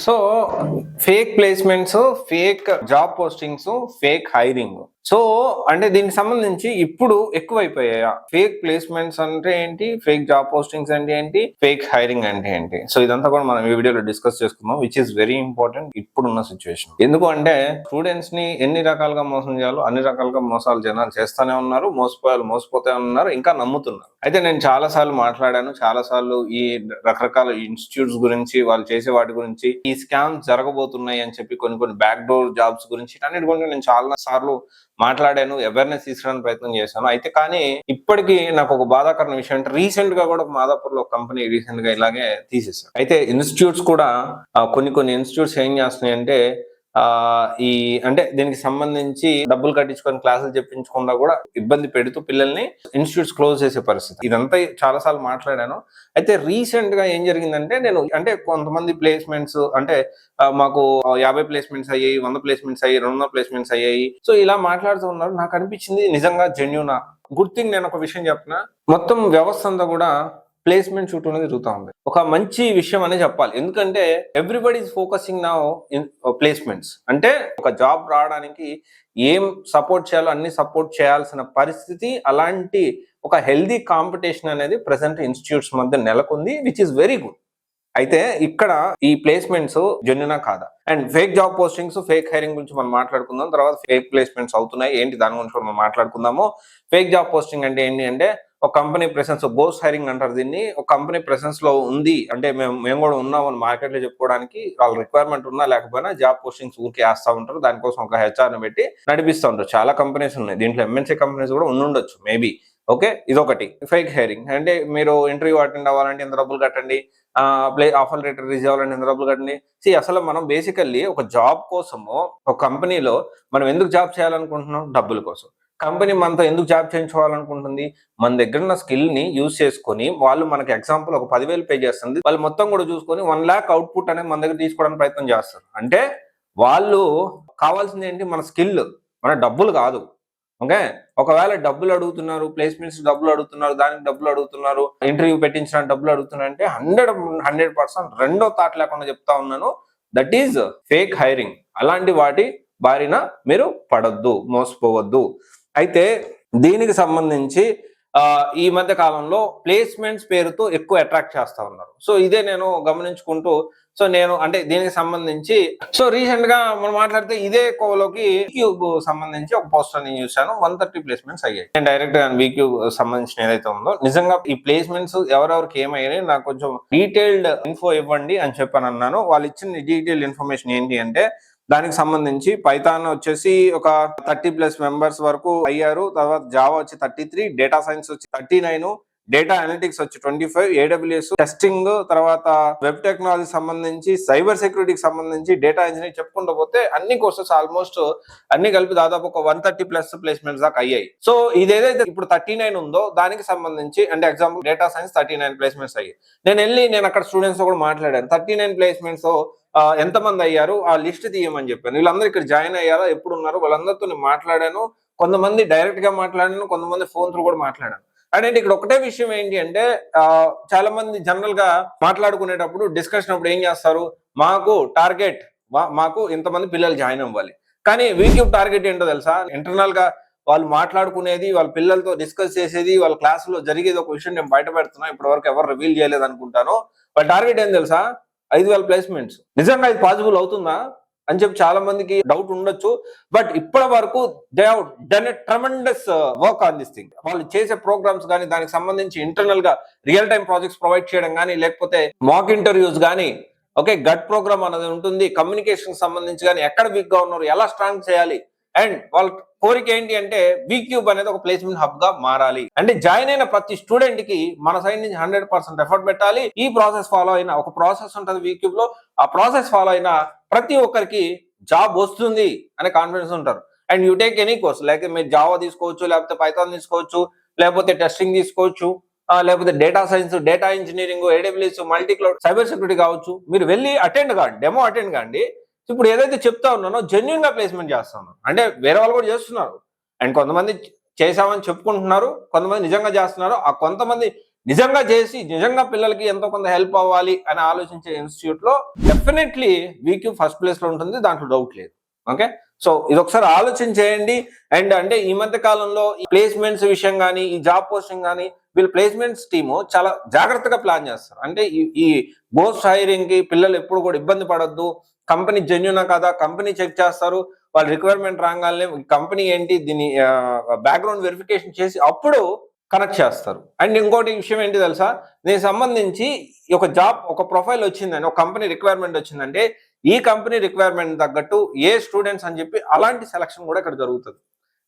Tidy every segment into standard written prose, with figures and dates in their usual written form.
So fake placements, fake job postings, fake hiring. So అంటే దీనికి సంబంధించి ఇప్పుడు ఎక్కువైపోయాయా? ఫేక్ ప్లేస్మెంట్స్ అంటే ఏంటి, ఫేక్ జాబ్ పోస్టింగ్స్ అంటే ఏంటి, ఫేక్ హైరింగ్ అంటే ఏంటి? సో ఇదంతా కూడా మనం ఈ వీడియోలో డిస్కస్ చేసుకుందాం, విచ్ ఇస్ వెరీ ఇంపార్టెంట్ ఇప్పుడున్న సిచ్యువేషన్. ఎందుకు అంటే స్టూడెంట్స్ ని ఎన్ని రకాలుగా మోసం చేయాలో అన్ని రకాలుగా మోసాలు జనాలు చేస్తానే ఉన్నారు, మోసపోతే ఉన్నారు, ఇంకా నమ్ముతున్నారు. అయితే నేను చాలా సార్లు మాట్లాడాను, చాలా సార్లు ఈ రకరకాల ఇన్స్టిట్యూట్స్ గురించి, వాళ్ళు చేసే వాటి గురించి, ఈ స్కామ్ జరగబోతున్నాయి అని చెప్పి కొన్ని బ్యాక్ డోర్ జాబ్స్ గురించి అన్నిటి గురించి నేను చాలా సార్లు మాట్లాడాను, అవేర్నెస్ తీసుకురావడానికి ప్రయత్నం చేశాను. అయితే కానీ ఇప్పటికీ నాకు ఒక బాధాకరమైన విషయం అంటే రీసెంట్ గా కూడా మాదాపూర్ లో ఒక కంపెనీ రీసెంట్ గా ఇలాగే తీసేశారు. అయితే ఇన్స్టిట్యూట్స్ కూడా కొన్ని ఇన్స్టిట్యూట్స్ ఏం చేస్తున్నాయి అంటే ఈ అంటే దీనికి సంబంధించి డబ్బులు కట్టించుకొని క్లాసులు చెప్పించకుండా కూడా ఇబ్బంది పెడుతూ పిల్లల్ని ఇన్స్టిట్యూట్స్ క్లోజ్ చేసే పరిస్థితి. ఇదంతా చాలా సార్లు మాట్లాడాను. అయితే రీసెంట్ గా ఏం జరిగిందంటే నేను అంటే కొంతమంది ప్లేస్మెంట్స్ అంటే మాకు 50 ప్లేస్మెంట్స్ అయ్యాయి, 100 ప్లేస్మెంట్స్ అయ్యాయి, 200 ప్లేస్మెంట్స్ అయ్యాయి. సో ఇలా మాట్లాడుతూ ఉన్నారు. నాకు అనిపించింది నిజంగా జెన్యూనా. గుడ్ థింగ్ నేను ఒక విషయం చెప్పిన, మొత్తం వ్యవస్థ అంతా కూడా ప్లేస్మెంట్ చుట్టూ తిరుగుతూ ఉంది. ఒక మంచి విషయం అనే చెప్పాలి. ఎందుకంటే everybody is focusing now in placements. అంటే ఒక జాబ్ రావడానికి ఏం సపోర్ట్ చేయాలో అన్ని సపోర్ట్ చేయాల్సిన పరిస్థితి, అలాంటి ఒక హెల్దీ కాంపిటీషన్ అనేది ప్రెసెంట్ ఇన్స్టిట్యూట్స్ మధ్య నెలకొంది, విచ్ ఇస్ వెరీ గుడ్. అయితే ఇక్కడ ఈ ప్లేస్మెంట్స్ జెన్యూనా కాదా, and fake job postings, fake hiring గురించి మనం మాట్లాడుకుందాం. తర్వాత ఫేక్ ప్లేస్మెంట్స్ అవుతున్నాయి ఏంటి దాని గురించి మనం మాట్లాడుకుందాము. ఫేక్ జాబ్ పోస్టింగ్ అంటే ఏంటి అంటే ఒక కంపెనీ ప్రెసెన్స్, గోస్ట్ హైరింగ్ అంటారు దీన్ని. ఒక కంపెనీ ప్రెసెన్స్ లో ఉంది అంటే మేము కూడా ఉన్నామని మార్కెట్ లో చెప్పుకోవడానికి, వాళ్ళ రిక్వైర్మెంట్ ఉన్నా లేకపోయినా జాబ్ పోస్టింగ్స్ ఊరికి వేస్తా ఉంటారు. దానికోసం ఒక హెచ్ఆర్ ని పెట్టి నడిపిస్తూ ఉంటారు. చాలా కంపెనీస్ ఉన్నాయి దీంట్లో, ఎంఎన్సీ కంపెనీస్ కూడా ఉండొచ్చు మేబీ. ఓకే, ఇదొకటి ఫేక్ హైరింగ్. అంటే మీరు ఇంటర్వ్యూ అటెండ్ అవ్వాలంటే ఇంత డబ్బులు కట్టండి, ఆఫర్ లెటర్ రిలీజ్ అవ్వాలంటే ఇంత డబ్బులు కట్టండి. అసలు మనం బేసికల్లీ ఒక జాబ్ కోసము ఒక కంపెనీలో మనం ఎందుకు జాబ్ చేయాలనుకుంటున్నాం? డబ్బుల కోసం. కంపెనీ మనతో ఎందుకు జాబ్ చేయించుకోవాలనుకుంటుంది? మన దగ్గర ఉన్న స్కిల్ ని యూజ్ చేసుకొని వాళ్ళు మనకి ఎగ్జాంపుల్ ఒక 10,000 పే చేస్తుంది, వాళ్ళు మొత్తం కూడా చూసుకొని 1 lakh అవుట్పుట్ అనేది మన దగ్గర తీసుకోవడానికి ప్రయత్నం చేస్తారు. అంటే వాళ్ళు కావాల్సింది ఏంటి? మన స్కిల్, మన డబ్బులు కాదు. ఓకే, ఒకవేళ డబ్బులు అడుగుతున్నారు, ప్లేస్మెంట్స్ డబ్బులు అడుగుతున్నారు, దానికి డబ్బులు అడుగుతున్నారు, ఇంటర్వ్యూ పెట్టించడానికి డబ్బులు అడుగుతున్నారు అంటే 100% రెండో థాట్ లేకుండా చెప్తా ఉన్నాను, దట్ ఈజ్ ఫేక్ హైరింగ్. అలాంటి వాటి బారిన మీరు పడొద్దు, మోసపోవద్దు. అయితే దీనికి సంబంధించి ఈ మధ్య కాలంలో ప్లేస్మెంట్స్ పేరుతో ఎక్కువ అట్రాక్ట్ చేస్తా ఉన్నారు. సో ఇదే నేను గమనించుకుంటూ, సో నేను అంటే దీనికి సంబంధించి రీసెంట్ గా మనం మాట్లాడితే ఇదే కోవలోకి వీక్యూబ్ సంబంధించి ఒక పోస్టర్ నేను చూశాను. 130 ప్లేస్మెంట్స్ అయ్యాయి. నేను డైరెక్ట్ గా వీక్యూబ్ సంబంధించిన ఏదైతే ఉందో, నిజంగా ఈ ప్లేస్మెంట్స్ ఎవరెవరికి ఏమయ్యాయి నాకు కొంచెం డీటెయిల్డ్ ఇన్ఫో ఇవ్వండి అని చెప్పని అన్నాను. వాళ్ళు ఇచ్చిన డీటెయిల్డ్ ఇన్ఫర్మేషన్ ఏంటి అంటే, దానికి సంబంధించి పైథాన్ వచ్చేసి ఒక 30+ మెంబర్స్ వరకు అయ్యారు. తర్వాత జావా వచ్చి 33, డేటా సైన్స్ వచ్చి 39, డేటా అనలిటిక్స్ వచ్చి 25, AWS టెస్టింగ్, తర్వాత వెబ్ టెక్నాలజీ సంబంధించి, సైబర్ సెక్యూరిటీకి సంబంధించి, డేటా ఇంజనీరింగ్ చెప్పుకుంటూ పోతే అన్ని కోర్సెస్ ఆల్మోస్ట్ అన్ని కలిపి దాదాపు ఒక 130+ ప్లేస్మెంట్స్ దాకా అయ్యాయి. సో ఇదేదైతే ఇప్పుడు 39 ఉందో దానికి సంబంధించి అంటే ఎగ్జాంపుల్ డేటా సైన్స్ 39 ప్లేస్మెంట్స్ అయ్యాయి. నేను అక్కడ స్టూడెంట్స్ తో కూడా మాట్లాడాను. 39 ప్లేస్మెంట్స్ ఎంతమంది అయ్యారు ఆ లిస్ట్ తీయమని చెప్పాను. వీళ్ళందరూ ఇక్కడ జాయిన్ అయ్యారా, ఎప్పుడు ఉన్నారు, వాళ్ళందరితో నేను మాట్లాడాను. కొంతమంది డైరెక్ట్ గా మాట్లాడాను, కొంతమంది ఫోన్ త్రూ కూడా మాట్లాడాను. అంటే ఇక్కడ ఒకటే విషయం ఏంటి అంటే, చాలా మంది జనరల్ గా మాట్లాడుకునేటప్పుడు డిస్కషన్ అప్పుడు ఏం చేస్తారు, మాకు టార్గెట్, మాకు ఇంతమంది పిల్లలు జాయిన్ అవ్వాలి. కానీ వీక్యూబ్ టార్గెట్ ఏంటో తెలుసా? ఇంటర్నల్ గా వాళ్ళు మాట్లాడుకునేది, వాళ్ళ పిల్లలతో డిస్కస్ చేసేది, వాళ్ళ క్లాసులో జరిగేది ఒక విషయం నేను బయట పెడుతున్నా, ఇప్పటి వరకు ఎవరు రివీల్ చేయలేదు అనుకుంటాను. వాళ్ళ టార్గెట్ ఏం తెలుసా? 5,000 ప్లేస్మెంట్స్. నిజంగా ఇది పాసిబుల్ అవుతుందా అని చెప్పి చాలా మందికి డౌట్ ఉండొచ్చు. బట్ ఇప్పటి వరకు they have done a tremendous work on this thing. వాళ్ళు చేసే ప్రోగ్రామ్స్ కానీ, దానికి సంబంధించి ఇంటర్నల్ గా రియల్ టైం ప్రాజెక్ట్స్ ప్రొవైడ్ చేయడం కానీ, లేకపోతే మాక్ ఇంటర్వ్యూస్ కానీ, ఓకే, గట్ ప్రోగ్రామ్ అనేది ఉంటుంది, కమ్యూనికేషన్ సంబంధించి కానీ, ఎక్కడ వీక్ గా ఉన్నారు, ఎలా స్ట్రాంగ్ చేయాలి, అండ్ వాళ్ళ కోరిక ఏంటి అంటే వీక్యూబ్ అనేది ఒక ప్లేస్మెంట్ హబ్ గా మారాలి. అంటే జాయిన్ అయిన ప్రతి స్టూడెంట్ కి మన సైడ్ నుంచి 100% ఎఫర్ట్ పెట్టాలి. ఈ ప్రాసెస్ ఫాలో అయిన ఒక ప్రాసెస్ ఉంటుంది వీక్యూబ్ లో, ఆ ప్రాసెస్ ఫాలో అయిన ప్రతి ఒక్కరికి జాబ్ వస్తుంది అనే కాన్ఫిడెన్స్ ఉంటారు. And you take any course, లేకపోతే మీరు జావా తీసుకోవచ్చు, లేకపోతే పైథాన్ తీసుకోవచ్చు, లేకపోతే టెస్టింగ్ తీసుకోవచ్చు, లేకపోతే data science, data engineering, AWS, multi cloud, cyber security కావచ్చు. మీరు వెళ్ళి అటెండ్ కాండి, డెమో అటెండ్ కాండి. ఇప్పుడు ఏదైతే చెప్తా ఉన్నానో జెన్యూన్ గా ప్లేస్మెంట్ చేస్తాను. అంటే వేరే వాళ్ళు కూడా చేస్తున్నారు, అండ్ కొంతమంది చేశామని చెప్పుకుంటున్నారు, కొంతమంది నిజంగా చేస్తున్నారు. ఆ కొంతమంది నిజంగా చేసి నిజంగా పిల్లలకి ఎంతో కొంత హెల్ప్ అవ్వాలి అని ఆలోచించే ఇన్స్టిట్యూట్ లో డెఫినెట్లీ వీక్యూ ఫస్ట్ ప్లేస్ లో ఉంటుంది, దాంట్లో డౌట్ లేదు. ఓకే, సో ఇది ఒకసారి ఆలోచన చేయండి. అండ్ అంటే ఈ మధ్య కాలంలో ఈ ప్లేస్మెంట్స్ విషయం కానీ, ఈ జాబ్ పోస్టింగ్ కానీ, వీళ్ళు ప్లేస్మెంట్స్ టీము చాలా జాగ్రత్తగా ప్లాన్ చేస్తారు. అంటే ఈ పోస్ట్ హైరింగ్ కి పిల్లలు ఎప్పుడు కూడా ఇబ్బంది పడొద్దు, కంపెనీ జెన్యునా కదా, కంపెనీ చెక్ చేస్తారు, వాళ్ళ రిక్వైర్మెంట్ రాగానే కంపెనీ ఏంటి దీన్ని బ్యాక్గ్రౌండ్ వెరిఫికేషన్ చేసి అప్పుడు కనెక్ట్ చేస్తారు. అండ్ ఇంకోటి విషయం ఏంటి తెలుసా, దీనికి సంబంధించి ఒక జాబ్ ఒక ప్రొఫైల్ వచ్చిందని, ఒక కంపెనీ రిక్వైర్మెంట్ వచ్చిందంటే ఈ కంపెనీ రిక్వైర్మెంట్ తగ్గట్టు ఏ స్టూడెంట్స్ అని చెప్పి అలాంటి సెలక్షన్ కూడా ఇక్కడ జరుగుతుంది.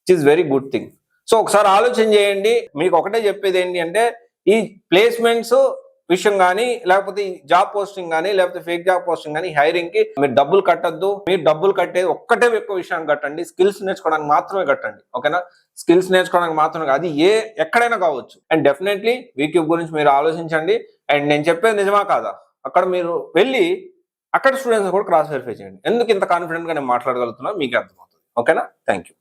It is very good thing. So ఒకసారి ఆలోచన చేయండి. మీకు ఒకటే చెప్పేది ఏంటి అంటే, ఈ ప్లేస్మెంట్స్ విషయం కానీ, లేకపోతే ఈ జాబ్ పోస్టింగ్ కానీ, లేకపోతే ఫేక్ జాబ్ పోస్టింగ్ కానీ, హైరింగ్ కి మీరు డబ్బులు కట్టద్దు. మీరు డబ్బులు కట్టేది ఒక్కటే ఎక్కువ విషయం కట్టండి, స్కిల్స్ నేర్చుకోవడానికి మాత్రమే కట్టండి. ఓకేనా, స్కిల్స్ నేర్చుకోవడానికి మాత్రమే, అది ఎక్కడైనా కావచ్చు. అండ్ డెఫినెట్లీ వీక్యూబ్ గురించి మీరు ఆలోచించండి. అండ్ నేను చెప్పేది నిజమా కాదా, అక్కడ మీరు వెళ్ళి అక్కడ స్టూడెంట్స్ కూడా క్రాస్ వెరిఫై చేయండి. ఎందుకు ఇంత కాన్ఫిడెంట్ గా నేను మాట్లాడగలుగుతున్నా మీకు అర్థమవుతుంది. ఓకేనా, థ్యాంక్ యూ.